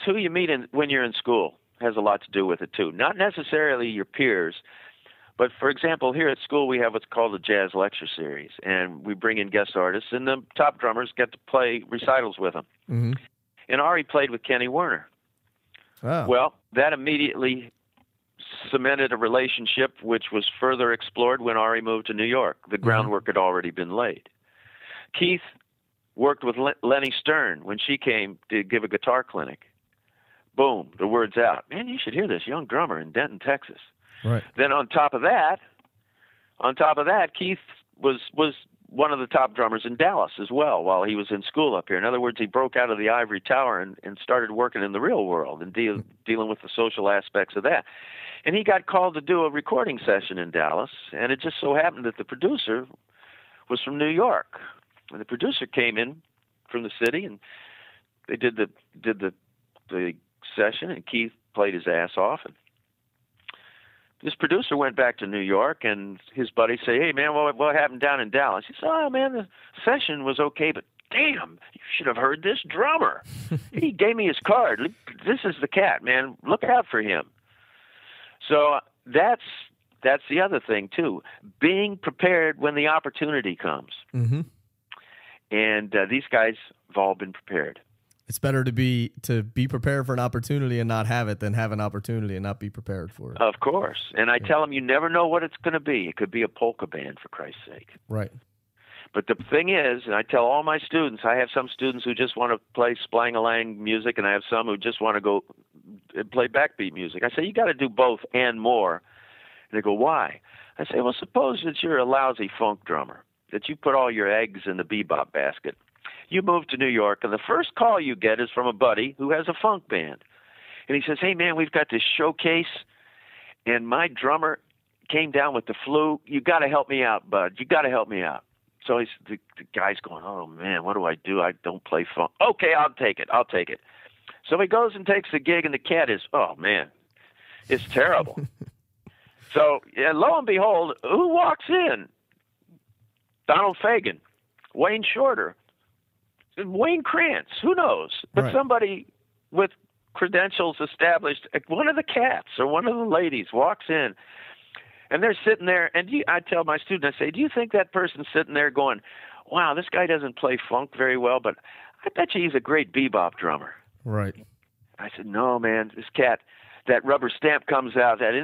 who you meet when you're in school has a lot to do with it too. Not necessarily your peers, but for example, here at school we have what's called the Jazz Lecture Series, and we bring in guest artists, and the top drummers get to play recitals with them. And Ari played with Kenny Werner. Oh. Well, that immediately cemented a relationship which was further explored when Ari moved to New York. The groundwork had already been laid. Keith worked with Lenny Stern when she came to give a guitar clinic. Boom, the word's out. Man, you should hear this young drummer in Denton, Texas. Right. Then on top of that, Keith was one of the top drummers in Dallas as well while he was in school up here. In other words, he broke out of the ivory tower and started working in the real world and dealing with the social aspects of that. And he got called to do a recording session in Dallas, and it just so happened that the producer was from New York. And the producer came in from the city, and they did the session, and Keith played his ass off. And this producer went back to New York, and his buddies say, hey, man, what happened down in Dallas? He said, oh, man, the session was okay, but damn, you should have heard this drummer. He gave me his card. This is the cat, man. Look out for him. So that's the other thing, too, being prepared when the opportunity comes. And these guys have all been prepared. It's better to be prepared for an opportunity and not have it than have an opportunity and not be prepared for it. Of course. And I tell them you never know what it's going to be. It could be a polka band, for Christ's sake. Right. But the thing is, and I tell all my students, I have some students who just want to play splang-a-lang music, and I have some who just want to go play backbeat music. I say, you got to do both and more. And they go, why? I say, well, suppose that you're a lousy funk drummer, that you put all your eggs in the bebop basket. You move to New York, and the first call you get is from a buddy who has a funk band. And he says, hey, man, we've got this showcase, and my drummer came down with the flu. You got to help me out, bud. You got to help me out. So the guy's going, oh, man, what do? I don't play funk. Okay, I'll take it. So he goes and takes the gig, and the cat is, oh, man, it's terrible. So lo and behold, who walks in? Donald Fagen, Wayne Shorter, Wayne Krantz, who knows? But right. Somebody with credentials established, one of the cats or one of the ladies walks in, and they're sitting there, and I tell my student, I say, do you think that person's sitting there going, wow, this guy doesn't play funk very well, but I bet you he's a great bebop drummer. Right. I said, no, man, this cat, that rubber stamp comes out, that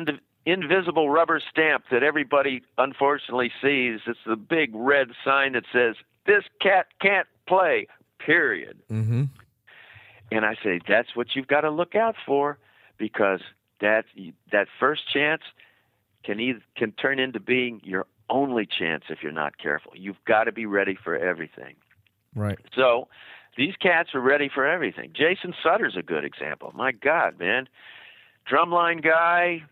invisible rubber stamp that everybody unfortunately sees. It's the big red sign that says, this cat can't play, period. Mm-hmm. And I say, that's what you've got to look out for, because that first chance can turn into being your only chance if you're not careful. You've got to be ready for everything. Right. So these cats are ready for everything. Jason Sutter's a good example. My God, man. Drumline guy,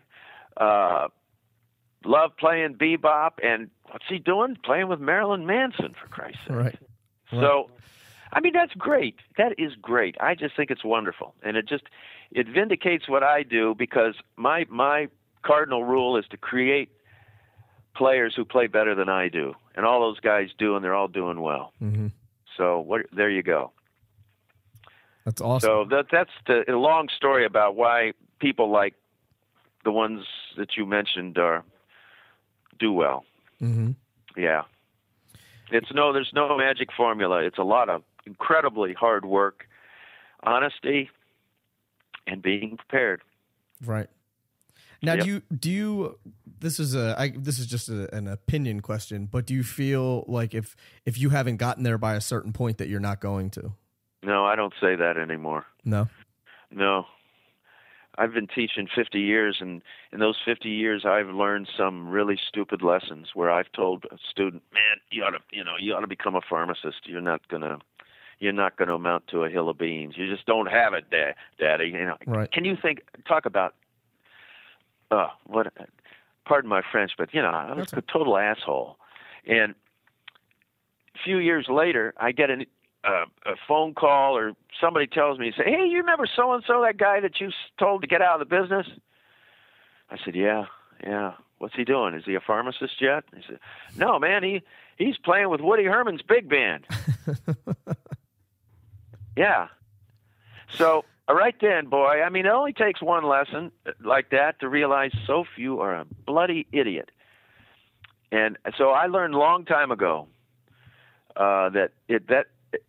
loved playing bebop, and what's he doing? Playing with Marilyn Manson, for Christ's sake. Right. So, I mean, that's great. That is great. I just think it's wonderful. And it vindicates what I do, because my cardinal rule is to create players who play better than I do, and all those guys do, and they're all doing well. Mm-hmm. So there you go. That's awesome. So that's a long story about why people like the ones that you mentioned do well. Mm-hmm. Yeah. There's no magic formula. It's a lot of incredibly hard work, honesty, and being prepared. Right. Now, Yep. do you? This is just an opinion question, but do you feel like if you haven't gotten there by a certain point that you're not going to? No, I don't say that anymore. No. I've been teaching 50 years, and in those 50 years, I've learned some really stupid lessons where I've told a student, "Man, you ought to become a pharmacist. You're not gonna amount to a hill of beans. You just don't have it, Daddy." Right. Can you talk about what? Pardon my French, but I was a total asshole. And a few years later, I get a phone call, or somebody tells me, say, "Hey, you remember so-and-so, that guy that you told to get out of the business?" I said, yeah. What's he doing? Is he a pharmacist yet? He said, "No, man, he's playing with Woody Herman's big band." Yeah. So right then, boy, I mean, it only takes one lesson like that to realize, Soph, you are a bloody idiot. And so I learned a long time ago that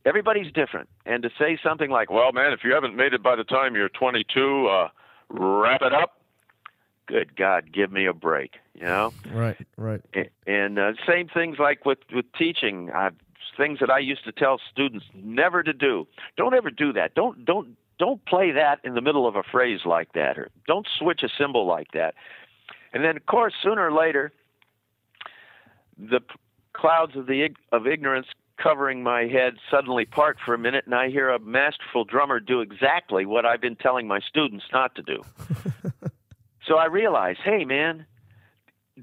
everybody's different. And to say something like, "Well, man, if you haven't made it by the time you're 22, wrap it up." Good God, give me a break, Right. And same things like with teaching. Things that I used to tell students never to do. Don't ever do that. Don't play that in the middle of a phrase like that, or don't switch a symbol like that. And then, of course, sooner or later, the clouds of ignorance covering my head suddenly part for a minute, and I hear a masterful drummer do exactly what I've been telling my students not to do. So I realize, hey, man,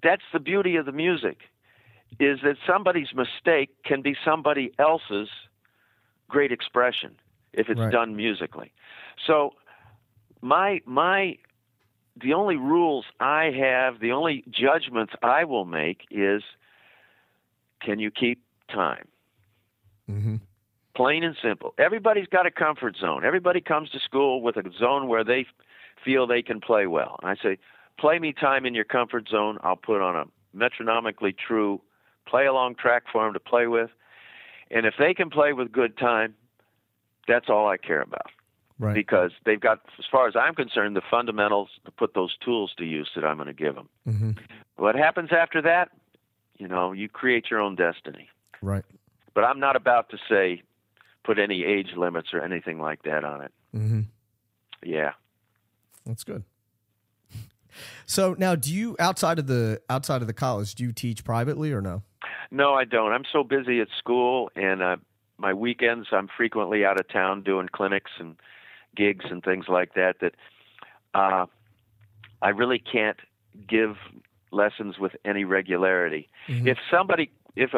that's the beauty of the music, is that somebody's mistake can be somebody else's great expression if it's right. done musically. So the only rules I have, the only judgments I will make is, can you keep time? Mm-hmm. Plain and simple. Everybody's got a comfort zone. Everybody comes to school with a zone where they feel they can play well. And I say, play me time in your comfort zone. I'll put on a metronomically true play-along track for them to play with. And if they can play with good time, that's all I care about. Right. Because they've got, as far as I'm concerned, the fundamentals to put those tools to use that I'm going to give them. Mm-hmm. What happens after that, you create your own destiny. Right. But I'm not about to say, put any age limits or anything like that on it. Mm-hmm. Yeah. That's good. So now, do you outside of the college, do you teach privately or no? No, I don't. I'm so busy at school, and my weekends I'm frequently out of town doing clinics and gigs and things like that. That I really can't give lessons with any regularity. Mm-hmm. If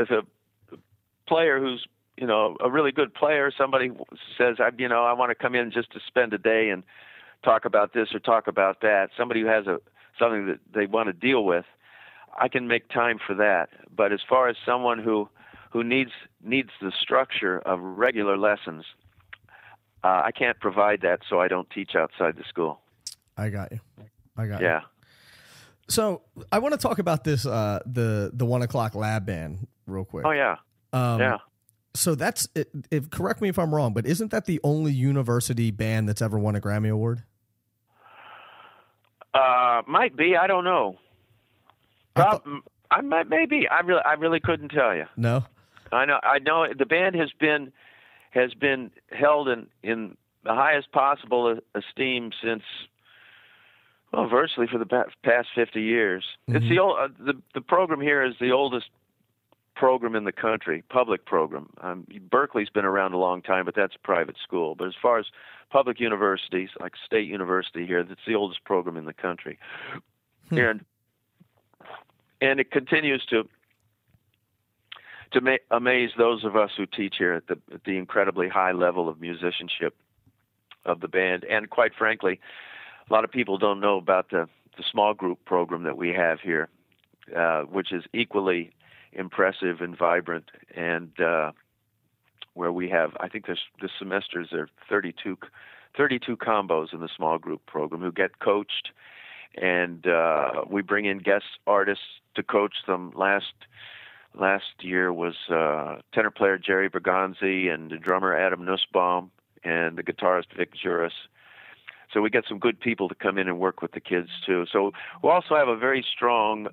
a player who's a really good player, somebody says, I want to come in just to spend a day and talk about this or talk about that, somebody who has something that they want to deal with, I can make time for that. But as far as someone who needs the structure of regular lessons, I can't provide that, so I don't teach outside the school. I got you. Yeah. So I want to talk about this the 1 o'clock lab band real quick. Oh yeah. Yeah. So that's it. Correct me if I'm wrong, but isn't that the only university band that's ever won a Grammy Award? Might be. I don't know. I might. Maybe. I really couldn't tell you. No. I know. The band has been held in the highest possible esteem since, virtually for the past 50 years. Mm-hmm. It's the old. The program here is the oldest program in the country, public program. Berkeley's been around a long time, but that's a private school. But as far as public universities, like State University here, that's the oldest program in the country. And it continues to amaze those of us who teach here at the incredibly high level of musicianship of the band. And quite frankly, a lot of people don't know about the small group program that we have here, which is equally impressive and vibrant, and where we have, I think this semester there are 32 combos in the small group program who get coached, and we bring in guest artists to coach them. Last year was tenor player Jerry Bergonzi and the drummer Adam Nussbaum and the guitarist Vic Juris. So we get some good people to come in and work with the kids too. So we also have a very strong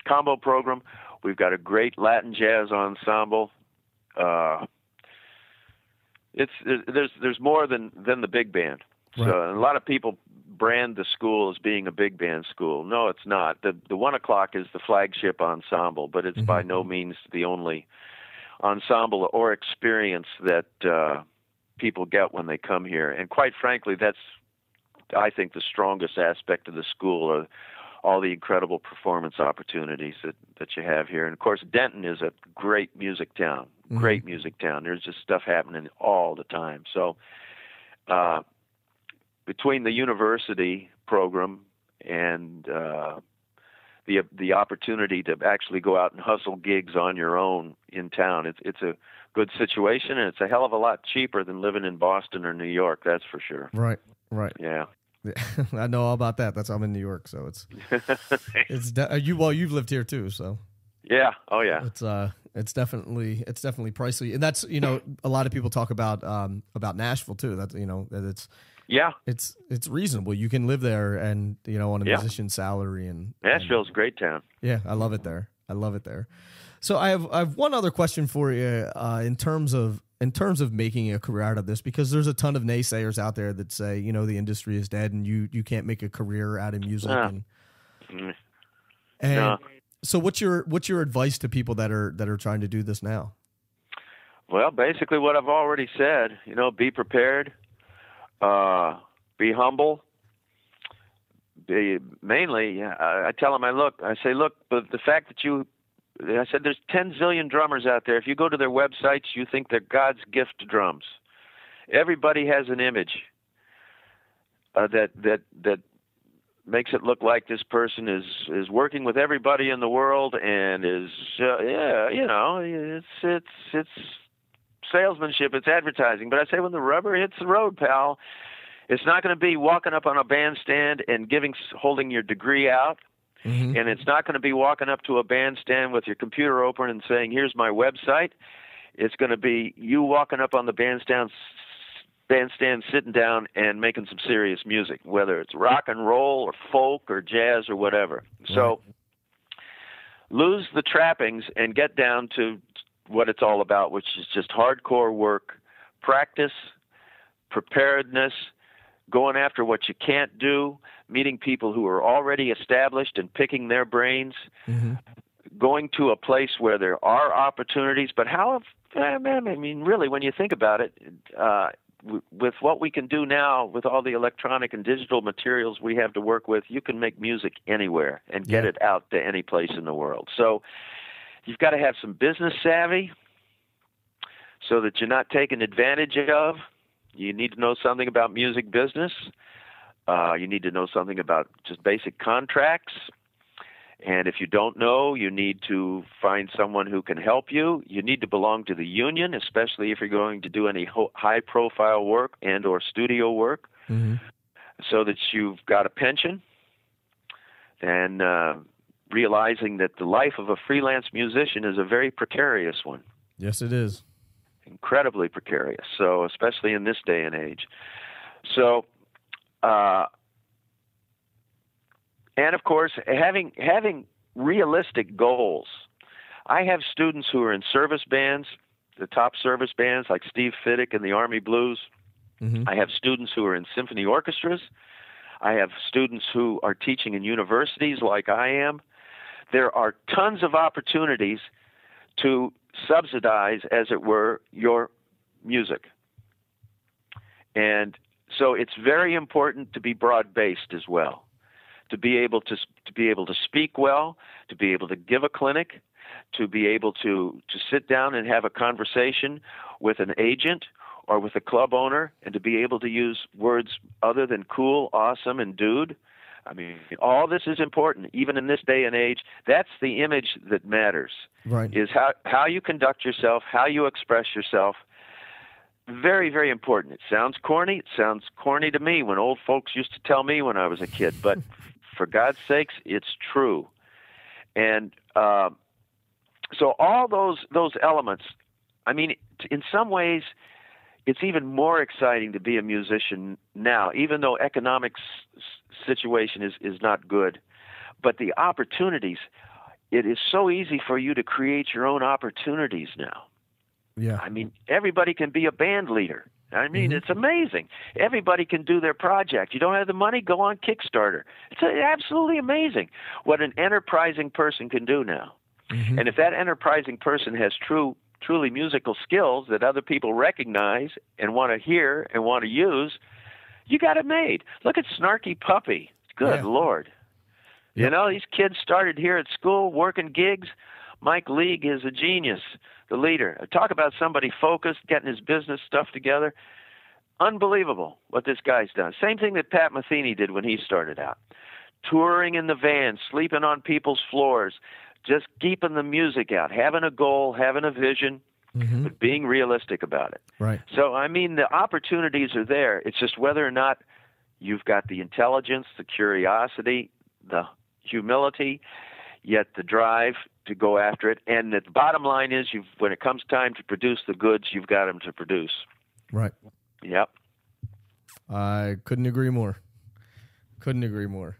combo program. We've got a great Latin jazz ensemble. There's more than the big band. Right. So a lot of people brand the school as being a big band school. No, it's not. The 1 o'clock is the flagship ensemble, but it's by no means the only ensemble or experience that people get when they come here. And quite frankly, that's, I think, the strongest aspect of the school, are all the incredible performance opportunities that you have here. And of course, Denton is a great music town. Great music town. There's just stuff happening all the time. So between the university program and the opportunity to actually go out and hustle gigs on your own in town, it's a good situation, and it's a hell of a lot cheaper than living in Boston or New York, that's for sure. Right. Yeah. I know all about that. I'm in New York, so it's you've lived here too, so. Yeah. Oh yeah. It's definitely pricey, and that's, a lot of people talk about Nashville too. That's, that it's reasonable. You can live there and on a musician's salary, and Nashville's a great town. Yeah, I love it there. So I have one other question for you in terms of making a career out of this, because there's a ton of naysayers out there that say the industry is dead and you can't make a career out of music. So what's your advice to people that are trying to do this now? Well, basically what I've already said. Be prepared, be humble. I tell them, I say, look, but the fact that I said there's 10 zillion drummers out there. If you go to their websites, you think they're God's gift to drums. Everybody has an image that makes it look like this person is working with everybody in the world and is it's salesmanship, it's advertising. But I say, when the rubber hits the road, pal, it's not going to be walking up on a bandstand and holding your degree out. And it's not going to be walking up to a bandstand with your computer open and saying, here's my website. It's going to be you walking up on the bandstand, sitting down and making some serious music, whether it's rock and roll or folk or jazz or whatever. Right. So lose the trappings and get down to what it's all about, which is just hardcore work, practice, preparedness, going after what you can't do, meeting people who are already established and picking their brains, going to a place where there are opportunities. But really, when you think about it, with what we can do now, with all the electronic and digital materials we have to work with, you can make music anywhere and get it out to any place in the world. So you've got to have some business savvy so that you're not taken advantage of. You need to know something about music business. You need to know something about just basic contracts. And if you don't know, you need to find someone who can help you. You need to belong to the union, especially if you're going to do any high-profile work and or studio work, so that you've got a pension. And realizing that the life of a freelance musician is a very precarious one. Yes, it is. Incredibly precarious, so especially in this day and age. So, and of course, having realistic goals. I have students who are in service bands, the top service bands like Steve Fiddick and the Army Blues. I have students who are in symphony orchestras. I have students who are teaching in universities like I am. There are tons of opportunities to subsidize, as it were, your music. And so it's very important to be broad-based as well, to be able to speak well, to be able to give a clinic, to be able to sit down and have a conversation with an agent or with a club owner, and to be able to use words other than cool, awesome, and dude. I mean, all this is important, even in this day and age. That's the image that matters, right? Is how you conduct yourself, how you express yourself. Very, very important. It sounds corny. It sounds corny to me when old folks used to tell me when I was a kid, but for God's sakes, it's true. And so all those elements, I mean, in some ways, it's even more exciting to be a musician now, even though economic situation is not good. But the opportunities, it is so easy for you to create your own opportunities now. Yeah. I mean, everybody can be a band leader. I mean, It's amazing. Everybody can do their project. You don't have the money? Go on Kickstarter. It's absolutely amazing what an enterprising person can do now. And if that enterprising person has truly musical skills that other people recognize and want to hear and want to use, you got it made. Look at Snarky Puppy. Good Lord. Yep. You know, these kids started here at school working gigs. Mike League is a genius, the leader. Talk about somebody focused, getting his business stuff together. Unbelievable what this guy's done. Same thing that Pat Metheny did when he started out. Touring in the van, sleeping on people's floors, just keeping the music out, having a goal, having a vision, but being realistic about it. Right. So, I mean, the opportunities are there. It's just whether or not you've got the intelligence, the curiosity, the humility, yet the drive to go after it. And the bottom line is, when it comes time to produce the goods, you've got them to produce. Right. Yep. I couldn't agree more. Couldn't agree more.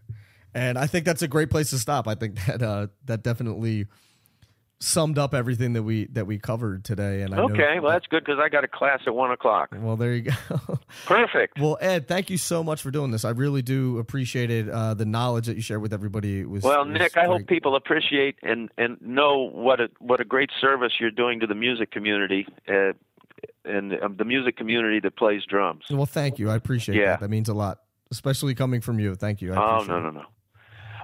And I think that's a great place to stop. I think that that definitely summed up everything that we covered today. And well, that's good because I got a class at 1:00. Well, there you go. Perfect. Well, Ed, thank you so much for doing this. I really do appreciate it. The knowledge that you shared with everybody was Nick, I hope people appreciate and know what a great service you're doing to the music community and the music community that plays drums. Well, thank you. I appreciate that. That means a lot, especially coming from you. Thank you. No.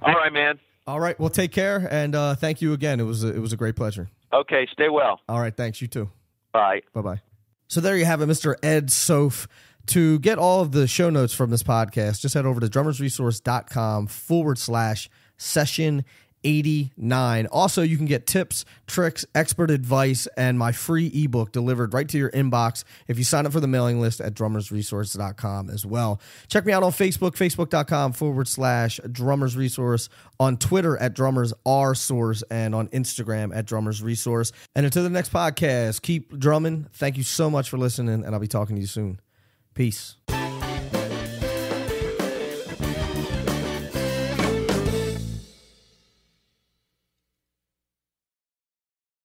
All right, man. All right. Well, take care, and thank you again. It was a great pleasure. Okay. Stay well. All right. Thanks. You too. Bye. Bye-bye. So there you have it, Mr. Ed Soph. To get all of the show notes from this podcast, just head over to drummersresource.com/session89. Also, you can get tips, tricks, expert advice, and my free ebook delivered right to your inbox if you sign up for the mailing list at drummersresource.com as well. Check me out on Facebook, facebook.com/drummersresource, on Twitter at drummersrsource, and on Instagram at drummersresource. And until the next podcast, keep drumming. Thank you so much for listening, and I'll be talking to you soon. Peace.